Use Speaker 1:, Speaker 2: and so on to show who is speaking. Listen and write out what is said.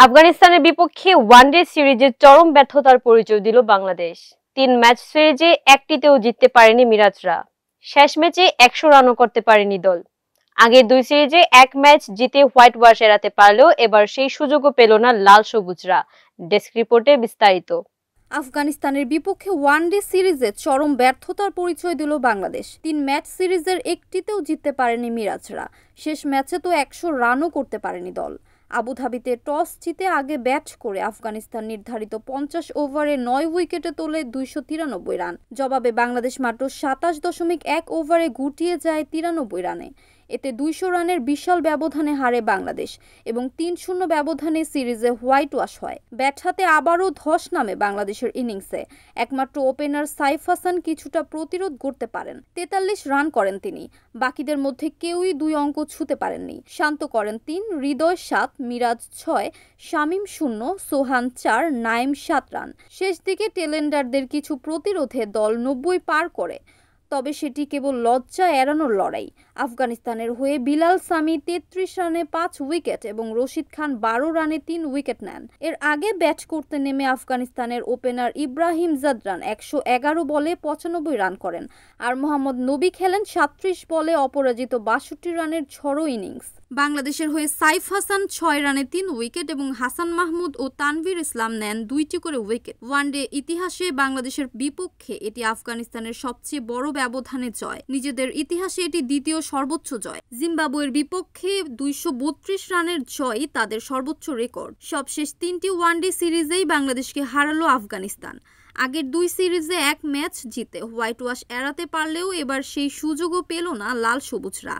Speaker 1: আফগানিস্তানের বিপক্ষে ওয়ানডে সিরিজে চরম ব্যর্থতার পরিচয় দিল বাংলাদেশ। 3 ম্যাচ সিরিজে একটিতেও জিততে পারেনি মিরাজরা। শেষ ম্যাচে 100 রানও করতে পারেনি দল। আগের 2 সিরিজে 1 ম্যাচ জিতে হোয়াইট ওয়াশ এড়াতে পারলেও এবার সেই সুযোগও পেল না লাল সবুজরা। ডেস্ক রিপোর্টে বিস্তারিত।
Speaker 2: আফগানিস্তানের বিপক্ষে ওয়ানডে সিরিজে চরম ব্যর্থতার পরিচয় দিল বাংলাদেশ। 3 ম্যাচ সিরিজের একটিতেও জিততে পারেনি মিরাজরা। শেষ ম্যাচে তো 100 রানও করতে পারেনি দল। আবুধাবিতে টস জিতে আগে ব্যাট করে আফগানিস্তান নির্ধারিত 50 ওভারে 9 উইকেটে তোলে 293 রান। জবাবে বাংলাদেশ মাত্র 27.1 ওভারে গুটিয়ে যায় 93 রানে। এতে 200 রানের বিশাল ব্যবধানে হারে বাংলাদেশ এবং 3-0 ব্যবধানে সিরিজে হোয়াইট ওয়াশ হয়। ব্যাট হাতে আবারও ধস নামে বাংলাদেশের ইনিংসে। একমাত্র ওপেনার সাইফ হাসান কিছুটা প্রতিরোধ করতে পারেন। 43 রান করেন তিনি। বাকিদের মধ্যে কেউই 2 অঙ্ক ছুঁতে পারেননি। শান্ত করেন 3, হৃদয় 7, মিরাজ 6, শামীম 0, সোহান 4, নাইম 7 রান। শেষ দিকে টেলেন্ডারদের কিছু প্রতিরোধে দল 90 পার করে। তবে সেটি কেবল লজ্জা এড়ানোর লড়াই। আফগানিস্তানের হয়ে বিলাল সামি 33 রানে 5 উইকেট এবং রশিদ খান 12 রানে 3 উইকেট নেন। এর আগে ব্যাট করতে নেমে আফগানিস্তানের ওপেনার ইব্রাহিম জাদরান 111 বলে 95 রান করেন। আর মোহাম্মদ নবী খেলেন 37 বলে অপরাজিত 62 রানের ঝড়ো ইনিংস। বাংলাদেশের হয়ে সাইফ হাসান 6 রানে 3 উইকেট এবং হাসান মাহমুদ ও তানভীর ইসলাম নেন 2টি করে উইকেট। ওয়ানডে ইতিহাসে বাংলাদেশের বিপক্ষে এটি আফগানিস্তানের সবচেয়ে বড় ব্যবধানে জয়। নিজেদের ইতিহাসে এটি দ্বিতীয় সর্বোচ্চ জয়। জিম্বাবুয়ের বিপক্ষে 232 রানের জয় তাদের সর্বোচ্চ রেকর্ড। সবশেষ 3টি ওয়ানডে সিরিজেই বাংলাদেশকে হারালো আফগানিস্তান। আগের 2 সিরিজে 1 ম্যাচ জিতে হোয়াইট ওয়াশ এড়াতে পারলেও এবার সেই সুযোগও পেল না লাল সবুজরা।